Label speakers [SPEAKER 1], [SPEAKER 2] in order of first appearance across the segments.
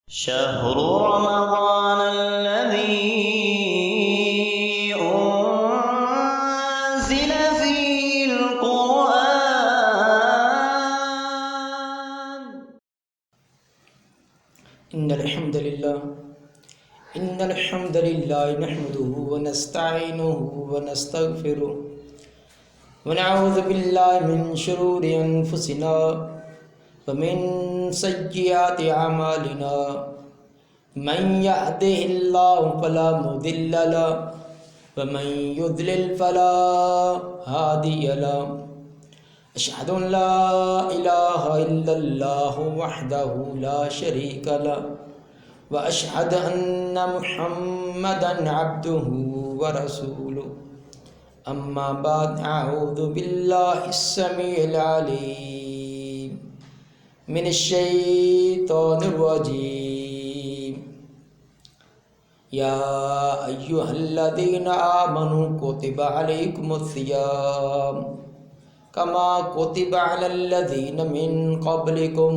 [SPEAKER 1] شهر رمضان الذي أنزل فيه القرآن.
[SPEAKER 2] إن الحمد لله نحمده ونستعينه ونستغفره ونعوذ بالله من شرور أنفسنا ومن سيئات أعمالنا من يهده الله فلا مضل له ومن يضلل فلا هادي له أشهد أن لا إله إلا الله وحده لا شريك له وأشهد أن محمدا عبده ورسوله أما بعد أعوذ بالله السميع العليم من الشيطان الرجيم يا أيها الذين آمنوا كتب عليكم الصيام كما كتب على الذين من قبلكم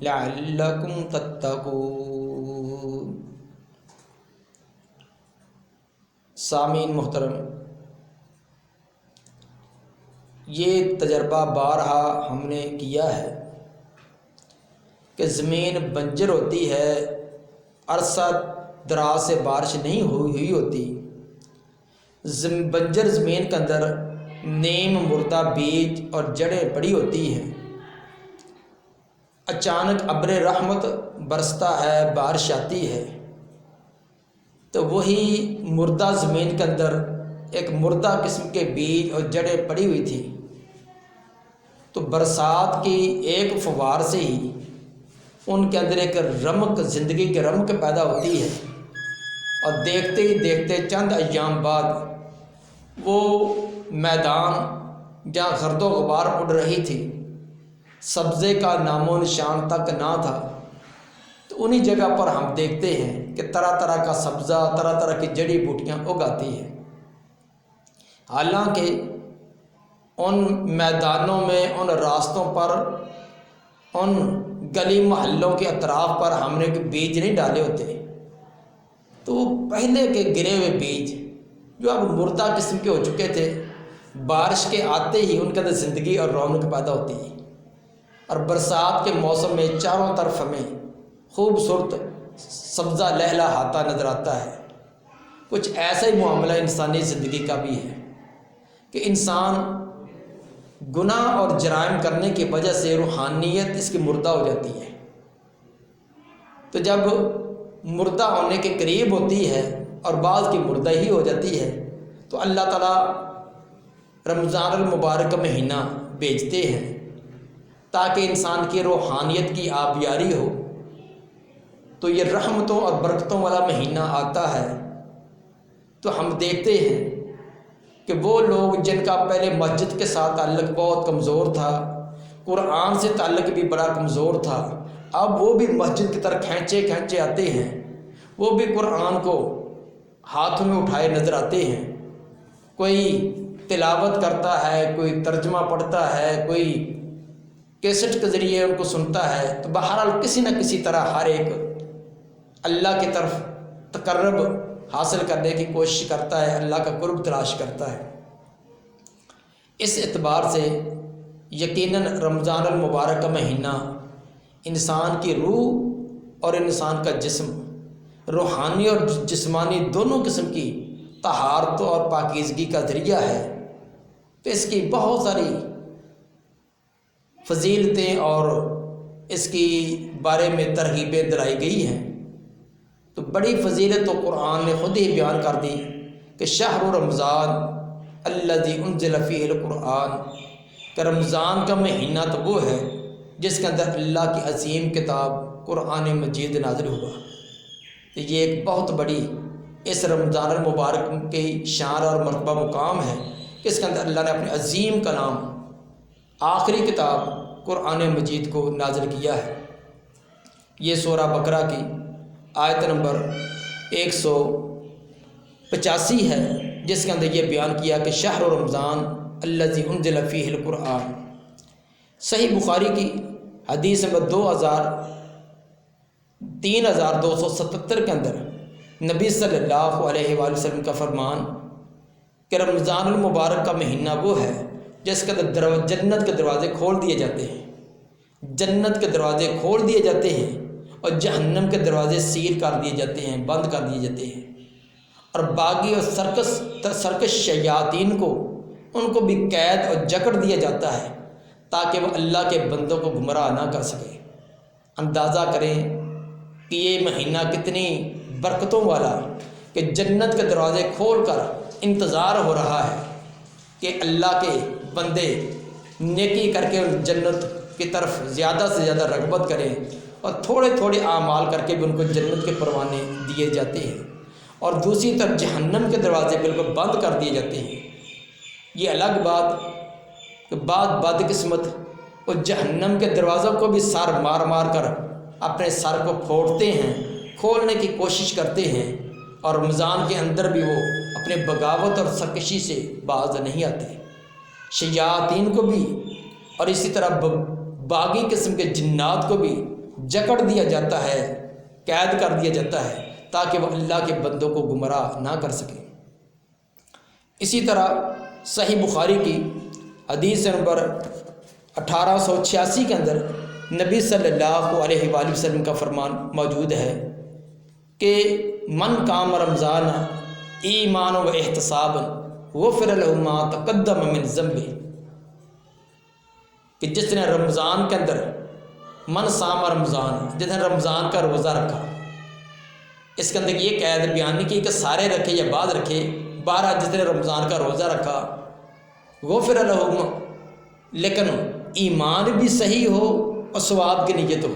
[SPEAKER 2] لعلكم تتقون. سامعین محترم، یہ تجربہ بارہا ہم نے کیا ہے کہ زمین بنجر ہوتی ہے، عرصہ دراز سے بارش نہیں ہوئی ہوتی، بنجر زمین کے اندر نیم مردہ بیج اور جڑیں پڑی ہوتی ہیں. اچانک ابر رحمت برستا ہے، بارش آتی ہے، تو وہی مردہ زمین کے اندر ایک مردہ قسم کے بیج اور جڑیں پڑی ہوئی تھی، تو برسات کی ایک فوار سے ہی ان کے اندر ایک رمق، زندگی کے رمق پیدا ہوتی ہے، اور دیکھتے ہی دیکھتے چند ایام بعد وہ میدان جہاں گرد و غبار اڑ رہی تھی، سبزے کا نام و نشان تک نہ تھا، تو انہی جگہ پر ہم دیکھتے ہیں کہ طرح طرح کا سبزہ، طرح طرح کی جڑی بوٹیاں اگاتی ہیں. حالانکہ ان میدانوں میں، ان راستوں پر، ان گلی محلوں کے اطراف پر ہم نے بیج نہیں ڈالے ہوتے، تو وہ پہلے کے گرے ہوئے بیج جو اب مردہ قسم کے ہو چکے تھے، بارش کے آتے ہی ان کے اندر زندگی اور رونق پیدا ہوتی ہے، اور برسات کے موسم میں چاروں طرف ہمیں خوبصورت سبزہ لہلہاتا نظر آتا ہے. کچھ ایسا ہی معاملہ انسانی زندگی کا بھی ہے کہ انسان گناہ اور جرائم کرنے کی وجہ سے روحانیت اس کی مردہ ہو جاتی ہے. تو جب مردہ ہونے کے قریب ہوتی ہے اور بعض کی مردہ ہی ہو جاتی ہے، تو اللہ تعالیٰ رمضان المبارک کا مہینہ بھیجتے ہیں تاکہ انسان کی روحانیت کی آبیاری ہو. تو یہ رحمتوں اور برکتوں والا مہینہ آتا ہے، تو ہم دیکھتے ہیں کہ وہ لوگ جن کا پہلے مسجد کے ساتھ تعلق بہت کمزور تھا، قرآن سے تعلق بھی بڑا کمزور تھا، اب وہ بھی مسجد کی طرف کھینچے آتے ہیں، وہ بھی قرآن کو ہاتھوں میں اٹھائے نظر آتے ہیں. کوئی تلاوت کرتا ہے، کوئی ترجمہ پڑھتا ہے، کوئی کیسٹ کے ذریعے ان کو سنتا ہے. تو بہرحال کسی نہ کسی طرح ہر ایک اللہ کی طرف تقرب حاصل کرنے کی کوشش کرتا ہے، اللہ کا قرب تلاش کرتا ہے. اس اعتبار سے یقیناً رمضان المبارک کا مہینہ انسان کی روح اور انسان کا جسم، روحانی اور جسمانی دونوں قسم کی طہارت اور پاکیزگی کا ذریعہ ہے. تو اس کی بہت ساری فضیلتیں اور اس کی بارے میں ترغیبیں دلائی گئی ہیں. تو بڑی فضیلت تو قرآن نے خود ہی بیان کر دی کہ شہر رمضان الذی انزل فیہ القرآن، کہ رمضان کا مہینہ تو وہ ہے جس کے اندر اللہ کی عظیم کتاب قرآن مجید نازل ہوا. تو یہ ایک بہت بڑی اس رمضان المبارک کی شان اور مرتبہ مقام ہے کہ اس کے اندر اللہ نے اپنے عظیم کلام، آخری کتاب قرآن مجید کو نازل کیا ہے. یہ سورہ بقرہ کی آیت نمبر 185 ہے، جس کے اندر یہ بیان کیا کہ شہر رمضان الذی انزل فیہ القرآن. صحیح بخاری کی حدیث نمبر 3277 کے اندر نبی صلی اللہ علیہ وآلہ وسلم کا فرمان کہ رمضان المبارک کا مہینہ وہ ہے جس کے اندر جنت کے دروازے کھول دیے جاتے ہیں، جنت کے دروازے کھول دیے جاتے ہیں اور جہنم کے دروازے سیل کر دیے جاتے ہیں، بند کر دیے جاتے ہیں، اور باغی اور سرکش شیاطین کو ان کو بھی قید اور جکڑ دیا جاتا ہے تاکہ وہ اللہ کے بندوں کو گمراہ نہ کر سکے۔ اندازہ کریں کہ یہ مہینہ کتنی برکتوں والا کہ جنت کے دروازے کھول کر انتظار ہو رہا ہے کہ اللہ کے بندے نیکی کر کے جنت کی طرف زیادہ سے زیادہ رغبت کریں، اور تھوڑے تھوڑے اعمال کر کے بھی ان کو جنت کے پروانے دیے جاتے ہیں، اور دوسری طرف جہنم کے دروازے بالکل بند کر دیے جاتے ہیں۔ یہ الگ بات کہ بعض بدقسمت وہ جہنم کے دروازوں کو بھی سر مار مار کر اپنے سر کو پھوڑتے ہیں، کھولنے کی کوشش کرتے ہیں، اور رمضان کے اندر بھی وہ اپنے بغاوت اور سرکشی سے باز نہیں آتے۔ شیاطین کو بھی اور اسی طرح باغی قسم کے جنات کو بھی جکڑ دیا جاتا ہے، قید کر دیا جاتا ہے تاکہ وہ اللہ کے بندوں کو گمراہ نہ کر سکے۔ اسی طرح صحیح بخاری کی حدیث نمبر 1886 کے اندر نبی صلی اللہ علیہ وآلہ وسلم کا فرمان موجود ہے کہ من قام رمضان ایمان و احتساب غفر له ما تقدم من ذنبه، کہ جس نے رمضان کے اندر من صام رمضان، جس نے رمضان کا روزہ رکھا، اس کے اندر یہ قید بیان نہیں کی کہ سارے رکھے یا بعض رکھے، بارہ جس نے رمضان کا روزہ رکھا غفر له، لیکن ایمان بھی صحیح ہو اور ثواب کی نیت ہو،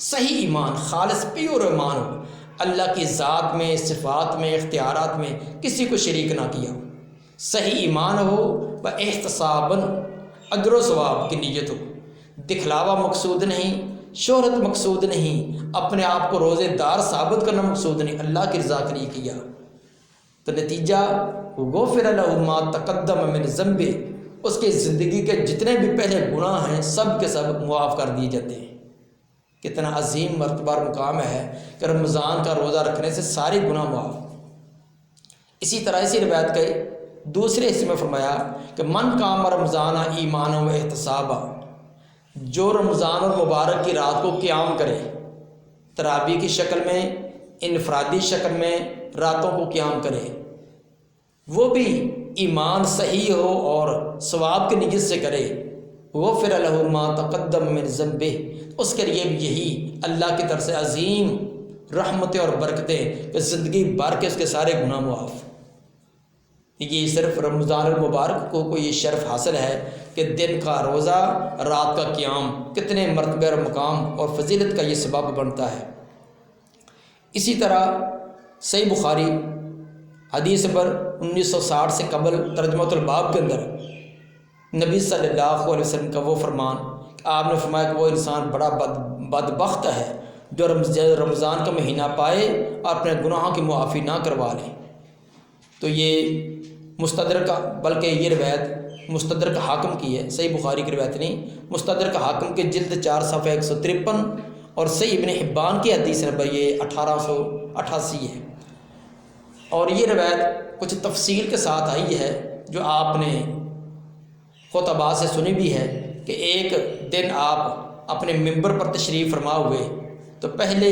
[SPEAKER 2] صحیح ایمان، خالص پیور ایمان ہو، اللہ کی ذات میں، صفات میں، اختیارات میں کسی کو شریک نہ کیا ہو، صحیح ایمان ہو، و احتساباً، اجر و ثواب کی نیت ہو، دکھلاوا مقصود نہیں، شہرت مقصود نہیں، اپنے آپ کو روزے دار ثابت کرنا مقصود نہیں، اللہ کی رضا کے لیے کیا، تو نتیجہ غفر له ما تقدم من ذنبه، اس کے زندگی کے جتنے بھی پہلے گناہ ہیں سب کے سب معاف کر دیے جاتے ہیں۔ کتنا عظیم مرتبہ مقام ہے کہ رمضان کا روزہ رکھنے سے سارے گناہ معاف۔ اسی طرح اسی روایت کے دوسرے حصے میں فرمایا کہ من قام رمضان ایمان و احتسابا، جو رمضان المبارک کی رات کو قیام کرے، تراویح کی شکل میں، انفرادی شکل میں راتوں کو قیام کرے، وہ بھی ایمان صحیح ہو اور ثواب کی نیت سے کرے، غفر له ما تقدم من ذنبه، اس کے لیے بھی یہی اللہ کی طرف سے عظیم رحمتیں اور برکتیں کہ زندگی بھر کے اس کے سارے گناہ معاف۔ یہ صرف رمضان المبارک کو یہ شرف حاصل ہے کہ دن کا روزہ، رات کا قیام کتنے مرتبہ اور مقام اور فضیلت کا یہ سبب بنتا ہے۔ اسی طرح صحیح بخاری حدیث نمبر 1960 سے قبل ترجمۃ الباب کے اندر نبی صلی اللہ علیہ وسلم کا وہ فرمان، آپ نے فرمایا کہ وہ انسان بڑا بدبخت ہے جو رمضان کا مہینہ پائے اور اپنے گناہوں کی معافی نہ کروا لے۔ تو یہ مستدرک، بلکہ یہ روایت مستدرک حاکم کی ہے، صحیح بخاری کی روایت نہیں، مستدرک حاکم کے جلد 4 صفحہ 153 اور صحیح ابن حبان کی حدیث نمبر یہ 1888 ہے، اور یہ روایت کچھ تفصیل کے ساتھ آئی ہے جو آپ نے خطباء سے سنی بھی ہے کہ ایک دن آپ اپنے ممبر پر تشریف فرما ہوئے تو پہلے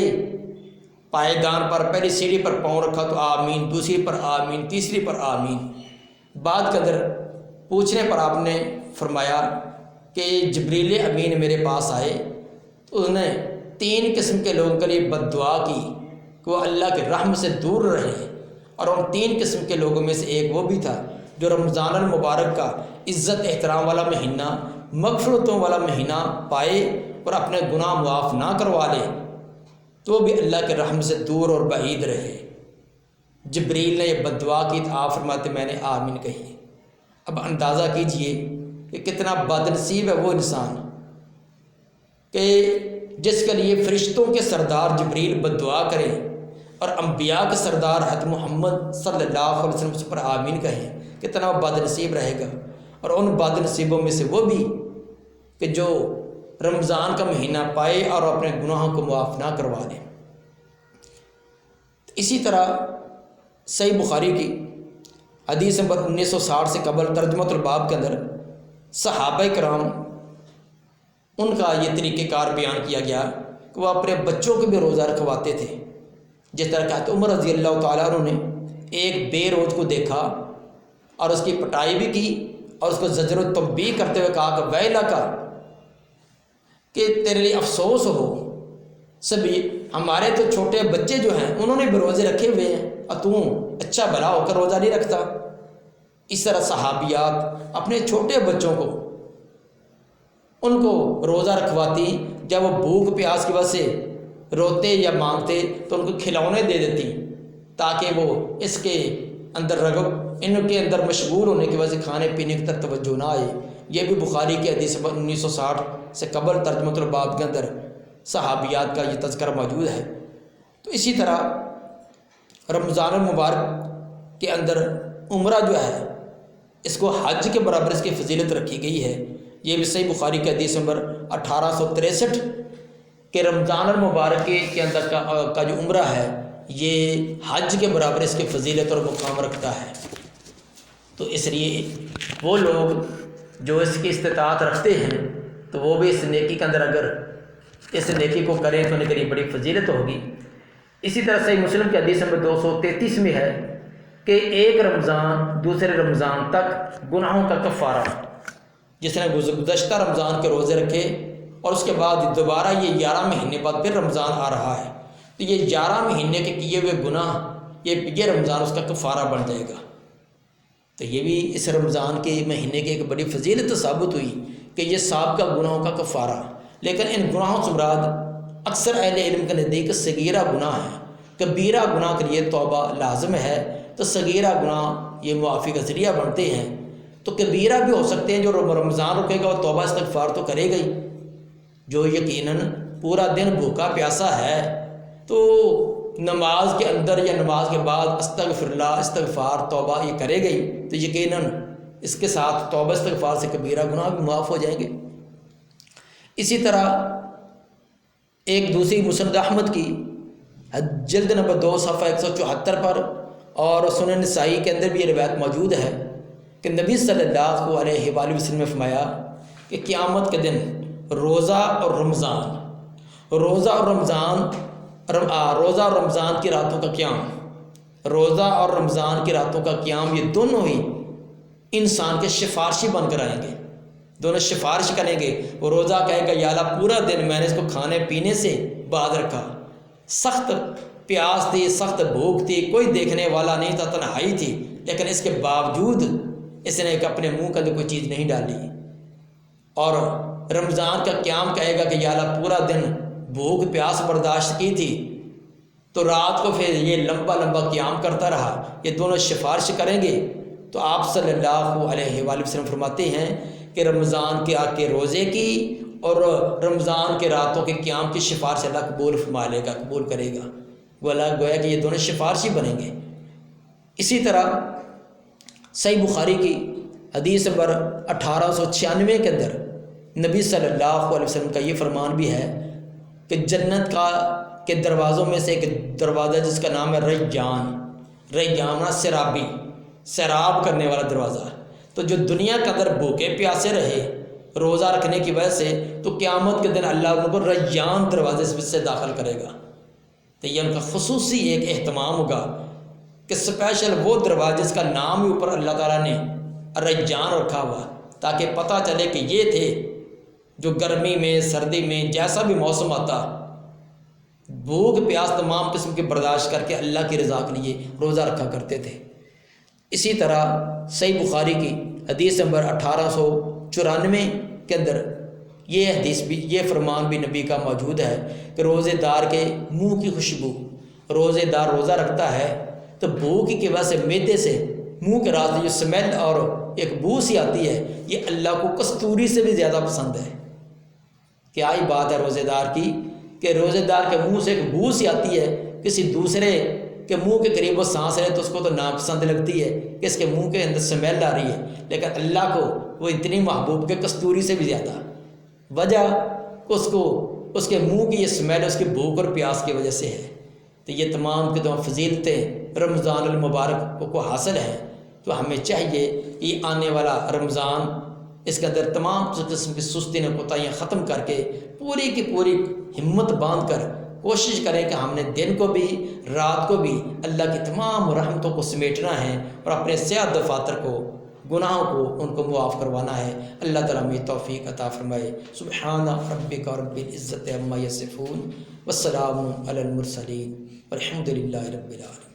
[SPEAKER 2] پائیدان پر، پہلی سیڑھی پر پاؤں رکھا تو آمین، دوسری پر آمین، تیسری پر آمین۔ بعد کے اندر پوچھنے پر آپ نے فرمایا کہ جبریل امین میرے پاس آئے تو انہوں نے 3 قسم کے لوگوں کے لیے بد دعا کی کہ وہ اللہ کے رحم سے دور رہے، اور ان 3 قسم کے لوگوں میں سے ایک وہ بھی تھا جو رمضان المبارک کا عزت احترام والا مہینہ، مغفرتوں والا مہینہ پائے اور اپنے گناہ معاف نہ کروا لے تو بھی اللہ کے رحم سے دور اور بعید رہے۔ جبریل نے یہ بد دعا کی تو آپ فرماتے میں نے آمین کہی۔ اب اندازہ کیجئے کہ کتنا بد نصیب ہے وہ انسان کہ جس کے لیے فرشتوں کے سردار جبریل بد دعا کرے اور انبیاء کے سردار حضرت محمد صلی اللہ علیہ وسلم پر آمین کہیں، کتنا بد نصیب رہے گا۔ اور ان بد نصیبوں میں سے وہ بھی کہ جو رمضان کا مہینہ پائے اور اپنے گناہوں کو معاف نہ کروا لے۔ اسی طرح صحیح بخاری کی حدیث نمبر 1960 سے قبل ترجمۃ الباب کے اندر صحابہ کرام ان کا یہ طریقہ کار بیان کیا گیا کہ وہ اپنے بچوں کو بھی روزہ رکھواتے تھے. جس طرح کہ عمر رضی اللہ تعالیٰ عنہ نے ایک بے روز کو دیکھا اور اس کی پٹائی بھی کی اور اس کو زجر و تنبیہ کرتے ہوئے کہا کہ ویلا کا کہ تیرے لیے افسوس ہو، سبھی ہمارے تو چھوٹے بچے جو ہیں انہوں نے بھی روزے رکھے ہوئے ہیں اور تو اچھا بھلا ہو کر روزہ نہیں رکھتا. اس طرح صحابیات اپنے چھوٹے بچوں کو ان کو روزہ رکھواتی، جب وہ بھوک پیاس کی وجہ سے روتے یا مانگتے تو ان کو کھلونے دے دیتی تاکہ وہ اس کے اندر رغب ان کے اندر مشغول ہونے کی وجہ سے کھانے پینے کی طرف توجہ نہ آئے. یہ بھی بخاری کی حدیث 1960 سے قبل ترجمۃ الباب کے اندر صحابیات کا یہ تذکرہ موجود ہے. تو اسی طرح رمضان المبارک کے اندر عمرہ جو ہے اس کو حج کے برابر اس کی فضیلت رکھی گئی ہے. یہ بھی صحیح بخاری کی حدیث نمبر 1863 کہ رمضان المبارک کے اندر کا جو عمرہ ہے یہ حج کے برابر اس کی فضیلت اور مقام رکھتا ہے. تو اس لیے وہ لوگ جو اس کی استطاعت رکھتے ہیں تو وہ بھی اس نیکی کے اندر اگر اس نیکی کو کریں تو ان کے لیے بڑی فضیلت ہوگی. اسی طرح صحیح مسلم کی حدیث نمبر 233 میں ہے کہ ایک رمضان دوسرے رمضان تک گناہوں کا کفارہ، جس نے گزشتہ رمضان کے روزے رکھے اور اس کے بعد دوبارہ یہ 11 مہینے بعد پھر رمضان آ رہا ہے تو یہ 11 مہینے کے کیے ہوئے گناہ یہ رمضان اس کا کفارہ بن جائے گا. تو یہ بھی اس رمضان کے مہینے کی ایک بڑی فضیلت ثابت ہوئی کہ یہ سابقہ گناہوں کا کفارہ. لیکن ان گناہوں سے مراد اکثر اہل علم کے نزدیک صغیرہ گناہ ہے. کبیرہ گناہ کے لیے توبہ لازم ہے تو صغیرہ گناہ یہ معافی کا ذریعہ بنتے ہیں. تو کبیرہ بھی ہو سکتے ہیں، جو رمضان رکے گا وہ توبہ استغفار تو کرے گا ہی. جو یقیناً پورا دن بھوکا پیاسا ہے تو نماز کے اندر یا نماز کے بعد استغفر اللہ استغفار توبہ یہ کرے گا ہی، تو یقیناً اس کے ساتھ توبہ استغفار سے کبیرہ گناہ بھی معاف ہو جائیں گے. اسی طرح ایک دوسری مسند احمد کی جلد نمبر 2 صفحہ 174 پر اور سنن نسائی کے اندر بھی یہ روایت موجود ہے کہ نبی صلی اللہ علیہ وآلہ وسلم نے فرمایا کہ قیامت کے دن روزہ اور رمضان کی راتوں کا قیام، روزہ اور رمضان کی راتوں کا قیام یہ دونوں ہی انسان کے سفارشی بن کر آئیں گے. دونوں سفارش کریں گے. وہ روزہ کہے گا یا اللہ پورا دن میں نے اس کو کھانے پینے سے باز رکھا، سخت پیاس تھی، سخت بھوک تھی، کوئی دیکھنے والا نہیں تھا، تنہائی تھی، لیکن اس کے باوجود اس نے اپنے منہ کے اندر کوئی چیز نہیں ڈالی. اور رمضان کا قیام کہے گا کہ یا اللہ پورا دن بھوک پیاس برداشت کی تھی تو رات کو پھر یہ لمبا قیام کرتا رہا. یہ دونوں سفارش کریں گے. تو آپ صلی اللہ علیہ وآلہ وسلم فرماتے ہیں کہ رمضان کے روزے کی اور رمضان کے راتوں کے قیام کی سفارش اللہ قبول فرما لے گا، قبول کرے گا. گویا کہ یہ دونوں سفارشی بنیں گے. اسی طرح صحیح بخاری کی حدیث نمبر 1896 کے اندر نبی صلی اللہ علیہ وسلم کا یہ فرمان بھی ہے کہ جنت کے دروازوں میں سے ایک دروازہ جس کا نام ہے ریان سرابی، سیراب کرنے والا دروازہ. تو جو دنیا کے اندر بھوکے پیاسے رہے روزہ رکھنے کی وجہ سے تو قیامت کے دن اللہ ان کو ریان دروازے سے داخل کرے گا. تو یہ ان کا خصوصی ایک اہتمام ہوگا کہ اسپیشل وہ دروازے جس کا نام ہی اوپر اللہ تعالیٰ نے ریان رکھا ہوا تاکہ پتہ چلے کہ یہ تھے جو گرمی میں سردی میں جیسا بھی موسم آتا بھوک پیاس تمام قسم کے برداشت کر کے اللہ کی رضا کے لیے روزہ رکھا کرتے تھے. اسی طرح صحیح بخاری کی حدیث نمبر 1894 کے اندر یہ حدیث بھی یہ فرمان بھی نبی کا موجود ہے کہ روزے دار کے منہ کی خوشبو، روزے دار روزہ رکھتا ہے تو بھوک کی وجہ سے معدے سے منہ کے راستے جو سمیل اور ایک بو سی آتی ہے یہ اللہ کو کستوری سے بھی زیادہ پسند ہے. کیا ہی بات ہے روزے دار کی کہ روزے دار کے منہ سے ایک بو سی آتی ہے، کسی دوسرے کے منہ کے قریب وہ سانس لے تو اس کو تو ناپسند لگتی ہے کہ اس کے منہ کے اندر سمیل آ رہی ہے، لیکن اللہ کو وہ اتنی محبوب کہ کستوری سے بھی زیادہ. وجہ اس کے منہ کی یہ سمیل اس کی بھوک اور پیاس کی وجہ سے ہے. تو یہ تمام کی تمام فضیلتیں رمضان المبارک کو حاصل ہیں. تو ہمیں چاہیے کہ آنے والا رمضان اس کے اندر تمام قسم کی سستی و کوتاہیاں ختم کر کے پوری کی پوری ہمت باندھ کر کوشش کریں کہ ہم نے دن کو بھی رات کو بھی اللہ کی تمام رحمتوں کو سمیٹنا ہے اور اپنے سیاہ دفاتر کو گناہوں کو ان کو معاف کروانا ہے. اللہ تعالیٰ ہمیں توفیق عطا فرمائے. سبحان ربک رب العزت عما یصفون والسلام علی المرسلین والحمد للہ رب العالمین.